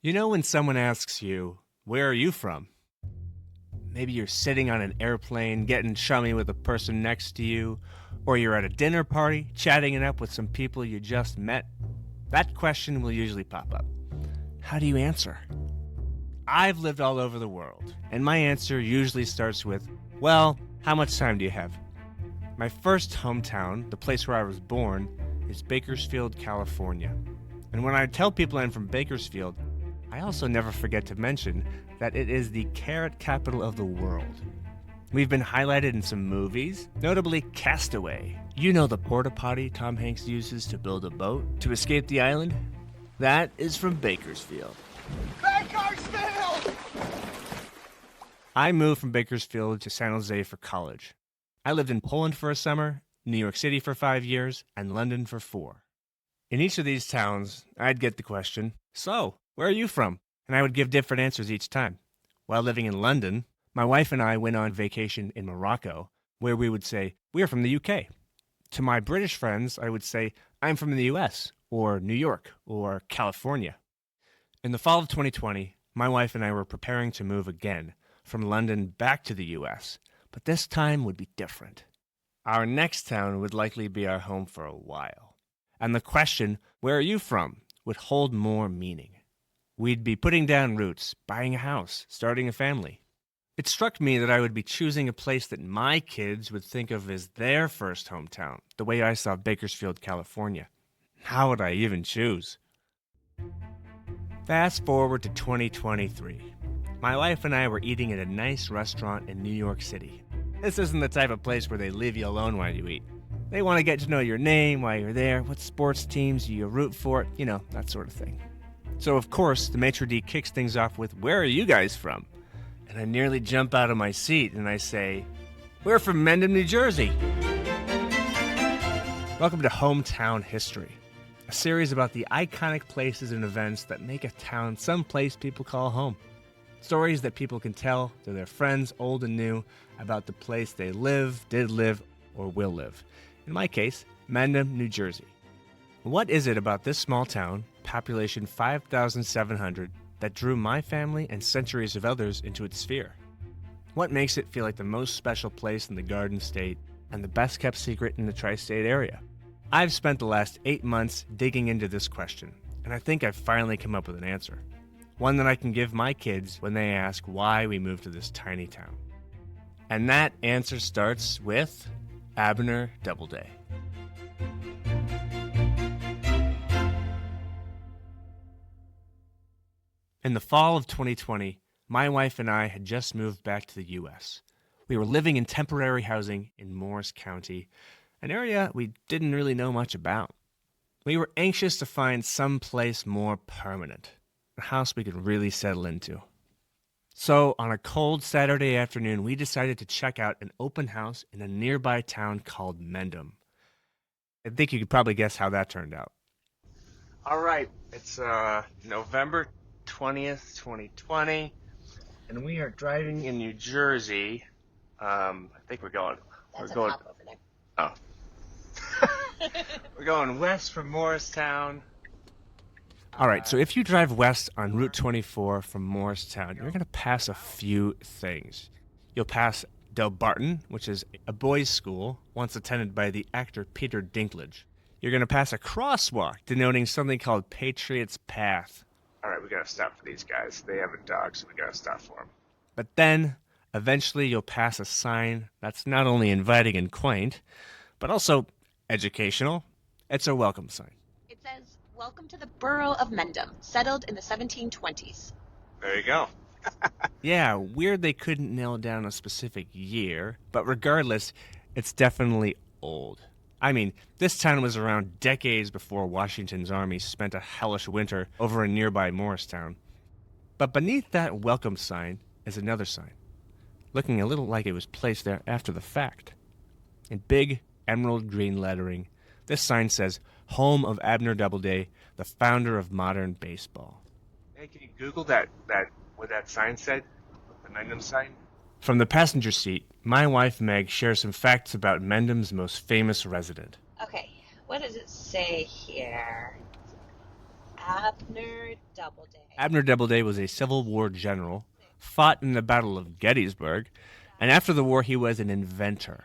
You know when someone asks you, where are you from? Maybe you're sitting on an airplane getting chummy with a person next to you, or you're at a dinner party chatting it up with some people you just met. That question will usually pop up. How do you answer? I've lived all over the world, and my answer usually starts with, well, how much time do you have? My first hometown, the place where I was born, is Bakersfield, California. And when I tell people I'm from Bakersfield, I also never forget to mention that it is the carrot capital of the world. We've been highlighted in some movies, notably Castaway. You know the porta potty Tom Hanks uses to build a boat to escape the island? That is from Bakersfield. Bakersfield! I moved from Bakersfield to San Jose for college. I lived in Poland for a summer, New York City for 5 years, and London for 4. In each of these towns, I'd get the question, so, where are you from? And I would give different answers each time. While living in London, my wife and I went on vacation in Morocco, where we would say, we're from the UK. To my British friends, I would say, I'm from the US, or New York, or California. In the fall of 2020, my wife and I were preparing to move again, from London back to the US, but this time would be different. Our next town would likely be our home for a while. And the question, where are you from, would hold more meaning. We'd be putting down roots, buying a house, starting a family. It struck me that I would be choosing a place that my kids would think of as their first hometown, the way I saw Bakersfield, California. How would I even choose? Fast forward to 2023. My wife and I were eating at a nice restaurant in New York City. This isn't the type of place where they leave you alone while you eat. They want to get to know your name while you're there, what sports teams you root for, that sort of thing. So, of course, the maitre d' kicks things off with, where are you guys from? And I nearly jump out of my seat and I say, we're from Mendham, New Jersey. Welcome to Hometown History, a series about the iconic places and events that make a town someplace people call home. Stories that people can tell to their friends, old and new, about the place they live, did live, or will live. In my case, Mendham, New Jersey. What is it about this small town, population 5,700, that drew my family and centuries of others into its sphere? What makes it feel like the most special place in the Garden State and the best kept secret in the tri-state area? I've spent the last 8 months digging into this question, and I think I've finally come up with an answer. One that I can give my kids when they ask why we moved to this tiny town. And that answer starts with Abner Doubleday. In the fall of 2020, my wife and I had just moved back to the U.S. We were living in temporary housing in Morris County, an area we didn't really know much about. We were anxious to find some place more permanent, a house we could really settle into. So, on a cold Saturday afternoon, we decided to check out an open house in a nearby town called Mendham. I think you could probably guess how that turned out. All right, it's November 20th, 2020, and we are driving in New Jersey. I think we're going. That's a pop over there. Oh. We're going west from Morristown. All right, so if you drive west on Route 24 from Morristown, you're going to pass a few things. You'll pass Del Barton, which is a boys' school once attended by the actor Peter Dinklage. You're going to pass a crosswalk denoting something called Patriots Path. All right, we got to stop for these guys. They have a dog, so we got to stop for them. But then, eventually, you'll pass a sign that's not only inviting and quaint, but also educational. It's a welcome sign. It says, welcome to the borough of Mendham, settled in the 1720s. There you go. Yeah, weird they couldn't nail down a specific year, but regardless, it's definitely old. I mean, this town was around decades before Washington's army spent a hellish winter over in nearby Morristown. But beneath that welcome sign is another sign, looking a little like it was placed there after the fact. In big emerald green lettering, this sign says, Home of Abner Doubleday, the founder of modern baseball. Hey, can you Google what that sign said? The Mendham sign? From the passenger seat, my wife Meg shares some facts about Mendham's most famous resident. Okay, what does it say here? Abner Doubleday. Abner Doubleday was a Civil War general, fought in the Battle of Gettysburg, and after the war he was an inventor.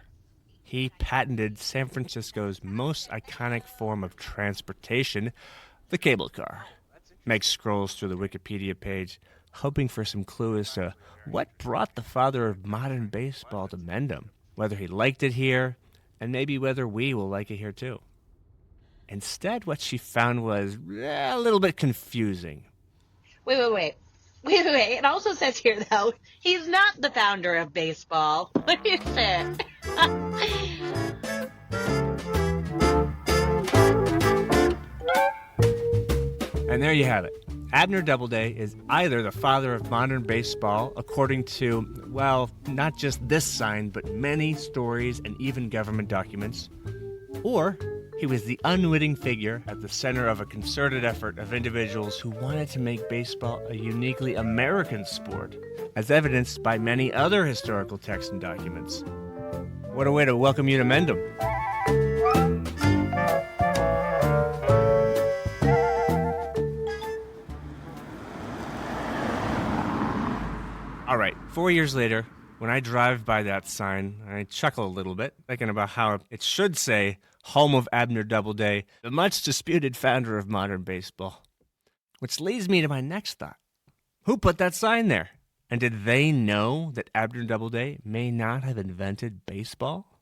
He patented San Francisco's most iconic form of transportation, the cable car. Meg scrolls through the Wikipedia page, hoping for some clue as to what brought the father of modern baseball to Mendham, whether he liked it here, and maybe whether we will like it here too. Instead, what she found was a little bit confusing. Wait. It also says here, though, he's not the founder of baseball. What is it? And there you have it. Abner Doubleday is either the father of modern baseball, according to, well, not just this sign, but many stories and even government documents, or he was the unwitting figure at the center of a concerted effort of individuals who wanted to make baseball a uniquely American sport, as evidenced by many other historical texts and documents. What a way to welcome you to Mendham. All right, 4 years later, when I drive by that sign, I chuckle a little bit, thinking about how it should say, home of Abner Doubleday, the much disputed founder of modern baseball. Which leads me to my next thought. Who put that sign there? And did they know that Abner Doubleday may not have invented baseball?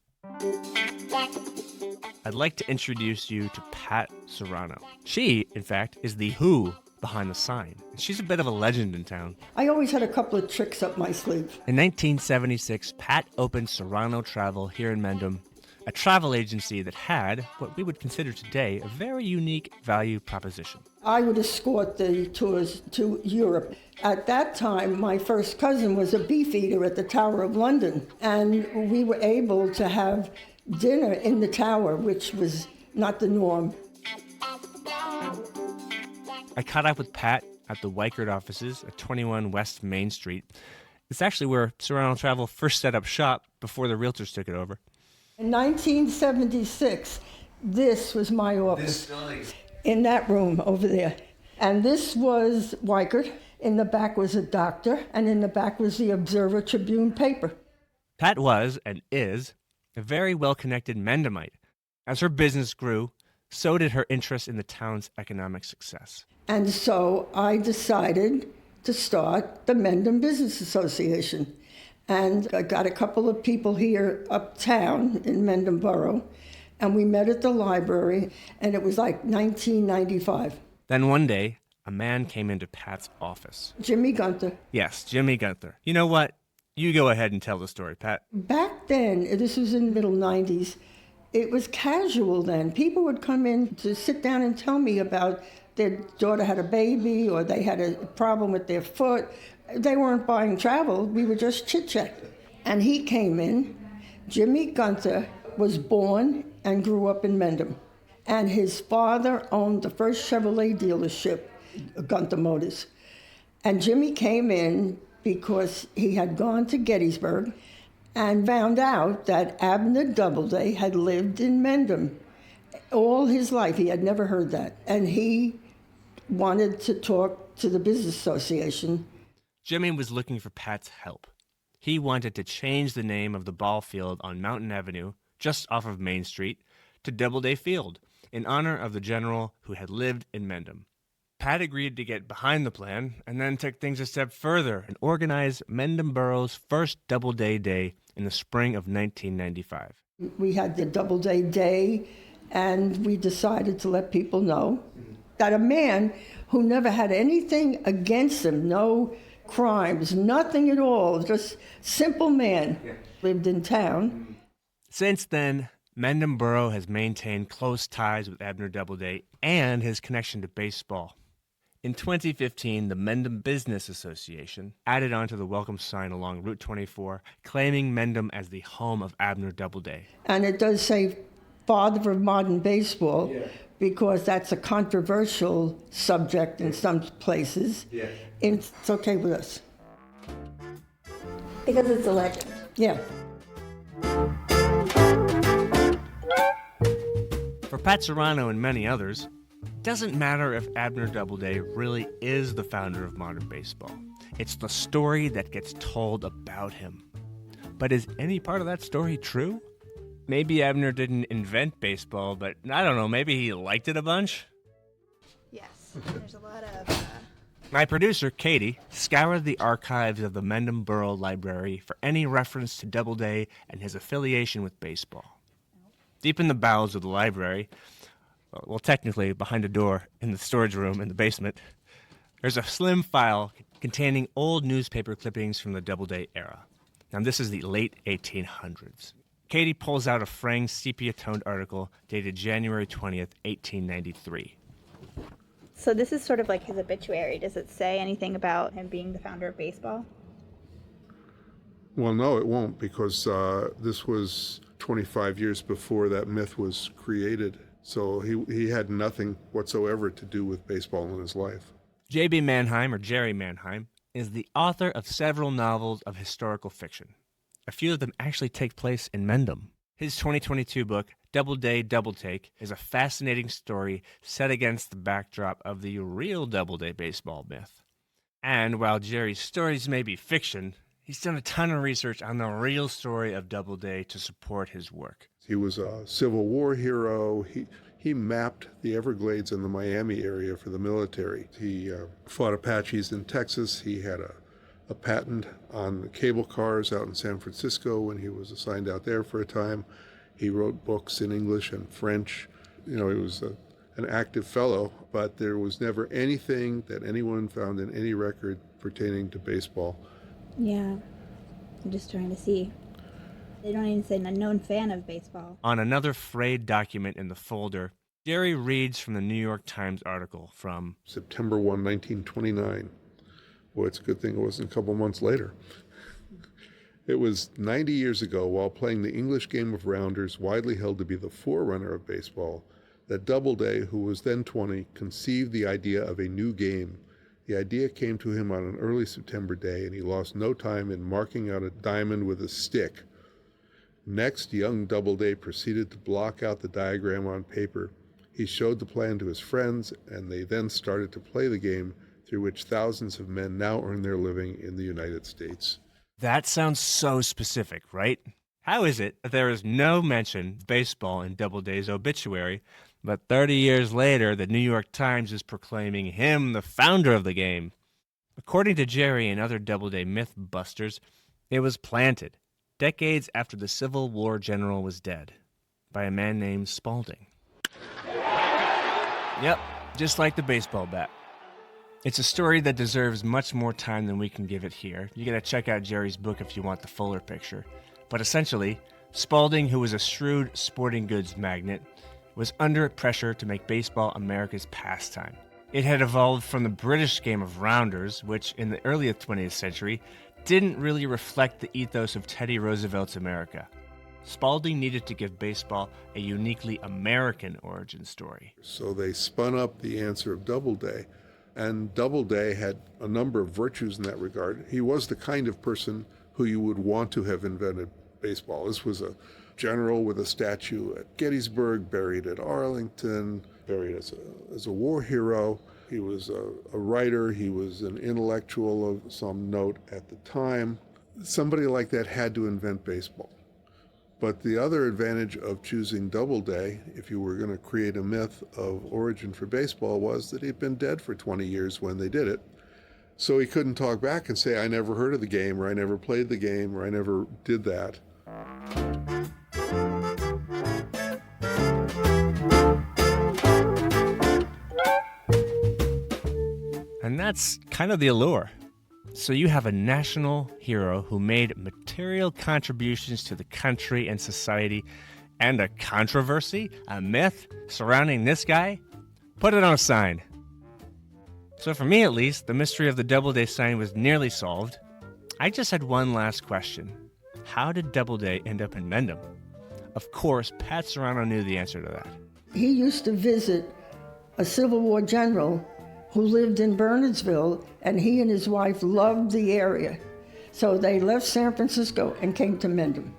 I'd like to introduce you to Pat Serrano. She, in fact, is the who behind the sign. She's a bit of a legend in town. I always had a couple of tricks up my sleeve. In 1976, Pat opened Serrano Travel here in Mendham, a travel agency that had what we would consider today a very unique value proposition. I would escort the tours to Europe. At that time, my first cousin was a beef eater at the Tower of London, and we were able to have dinner in the Tower, which was not the norm. I caught up with Pat at the Weichert offices at 21 West Main Street. It's actually where Serrano Travel first set up shop before the realtors took it over. In 1976, this was my office. In that room over there. And this was Weichert. In the back was a doctor, and in the back was the Observer Tribune paper. Pat was, and is, a very well-connected Mendhamite. As her business grew, so did her interest in the town's economic success. And so I decided to start the Mendham Business Association. And I got a couple of people here uptown in Mendham Borough, and we met at the library, and it was like 1995. Then one day, a man came into Pat's office. Jimmy Gunther. Yes, Jimmy Gunther. You know what? You go ahead and tell the story, Pat. Back then, this was in the middle 90s, it was casual then. People would come in to sit down and tell me about their daughter had a baby or they had a problem with their foot. They weren't buying travel. We were just chit-chat. And he came in. Jimmy Gunther was born and grew up in Mendham. And his father owned the first Chevrolet dealership, Gunther Motors. And Jimmy came in because he had gone to Gettysburg and found out that Abner Doubleday had lived in Mendham all his life. He had never heard that. And he wanted to talk to the Business Association. Jimmy was looking for Pat's help. He wanted to change the name of the ball field on Mountain Avenue, just off of Main Street, to Doubleday Field, in honor of the general who had lived in Mendham. Pat agreed to get behind the plan and then took things a step further and organized Mendham Borough's first Doubleday Day in the spring of 1995. We had the Doubleday Day, and we decided to let people know that a man who never had anything against him, no crimes, nothing at all, just simple man, lived in town. Since then, Mendham Borough has maintained close ties with Abner Doubleday and his connection to baseball. In 2015, the Mendham Business Association added onto the welcome sign along Route 24, claiming Mendham as the home of Abner Doubleday. And it does say father of modern baseball, because that's a controversial subject in some places. It's okay with us. Because it's a legend. Yeah. For Pat Serrano and many others, doesn't matter if Abner Doubleday really is the founder of modern baseball. It's the story that gets told about him. But is any part of that story true? Maybe Abner didn't invent baseball, but I don't know, maybe he liked it a bunch? Yes, there's a lot of... My producer, Katie, scoured the archives of the Mendham Borough Library for any reference to Doubleday and his affiliation with baseball. Deep in the bowels of the library, well, technically behind a door in the storage room in the basement, there's a slim file containing old newspaper clippings from the Doubleday era. Now, this is the late 1800s. Katie pulls out a fraying sepia-toned article dated January 20th, 1893. So this is sort of like his obituary. Does it say anything about him being the founder of baseball? Well, no, it won't, because this was 25 years before that myth was created. So he had nothing whatsoever to do with baseball in his life. J.B. Mannheim, or Jerry Mannheim, is the author of several novels of historical fiction. A few of them actually take place in Mendham. His 2022 book, Doubleday Doubletake, is a fascinating story set against the backdrop of the real Doubleday baseball myth. And while Jerry's stories may be fiction, he's done a ton of research on the real story of Doubleday to support his work. He was a Civil War hero. He mapped the Everglades and the Miami area for the military. He fought Apaches in Texas. He had a patent on the cable cars out in San Francisco when he was assigned out there for a time. He wrote books in English and French. You know, he was an active fellow, but there was never anything that anyone found in any record pertaining to baseball. Yeah, I'm just trying to see. They don't even say a known fan of baseball. On another frayed document in the folder, Jerry reads from the New York Times article from September 1, 1929. Well, it's a good thing it wasn't a couple months later. It was 90 years ago, while playing the English game of rounders, widely held to be the forerunner of baseball, that Doubleday, who was then 20, conceived the idea of a new game. The idea came to him on an early September day, and he lost no time in marking out a diamond with a stick. Next, young Doubleday proceeded to block out the diagram on paper. He showed the plan to his friends, and they then started to play the game, through which thousands of men now earn their living in the United States. That sounds so specific, right? How is it that there is no mention of baseball in Doubleday's obituary, but 30 years later, the New York Times is proclaiming him the founder of the game? According to Jerry and other Doubleday myth busters, it was planted decades after the Civil War general was dead by a man named Spaulding. Yep, just like the baseball bat. It's a story that deserves much more time than we can give it here. You gotta check out Jerry's book if you want the fuller picture. But essentially, Spaulding, who was a shrewd sporting goods magnate, was under pressure to make baseball America's pastime. It had evolved from the British game of rounders, which in the early 20th century didn't really reflect the ethos of Teddy Roosevelt's America. Spaulding needed to give baseball a uniquely American origin story. So they spun up the answer of Doubleday. And Doubleday had a number of virtues in that regard. He was the kind of person who you would want to have invented baseball. This was a general with a statue at Gettysburg, buried at Arlington, buried as a war hero. He was a writer. He was an intellectual of some note at the time. Somebody like that had to invent baseball. But the other advantage of choosing Doubleday, if you were going to create a myth of origin for baseball, was that he'd been dead for 20 years when they did it. So he couldn't talk back and say, I never heard of the game, or I never played the game, or I never did that. And that's kind of the allure. So you have a national hero who made material contributions to the country and society, and a controversy, a myth surrounding this guy? Put it on a sign. So for me at least, the mystery of the Doubleday sign was nearly solved. I just had one last question. How did Doubleday end up in Mendham? Of course, Pat Serrano knew the answer to that. He used to visit a Civil War general who lived in Bernardsville, and he and his wife loved the area. So they left San Francisco and came to Mendham.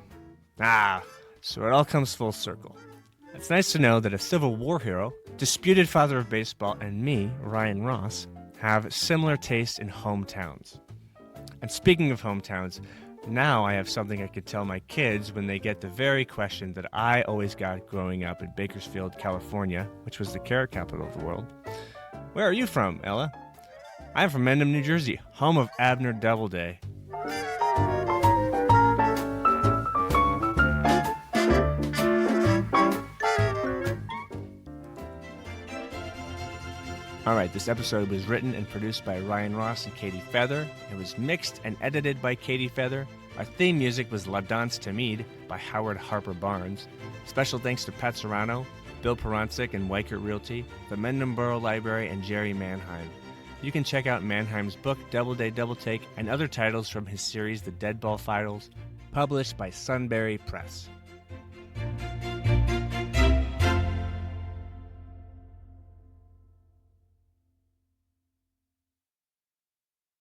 Ah, so it all comes full circle. It's nice to know that a Civil War hero, disputed father of baseball, and me, Ryan Ross, have similar taste in hometowns. And speaking of hometowns, now I have something I could tell my kids when they get the very question that I always got growing up in Bakersfield, California, which was the carrot capital of the world. Where are you from, Ella? I'm from Mendham, New Jersey, home of Abner Doubleday. All right, this episode was written and produced by Ryan Ross and Katie Feather. It was mixed and edited by Katie Feather. Our theme music was La Danse Timide by Howard Harper Barnes. Special thanks to Pat Serrano, Bill Perancic and Weichert Realty, the Mendham Borough Library, and Jerry Mannheim. You can check out Mannheim's book, Doubleday Double Take, and other titles from his series, The Deadball Files, published by Sunbury Press.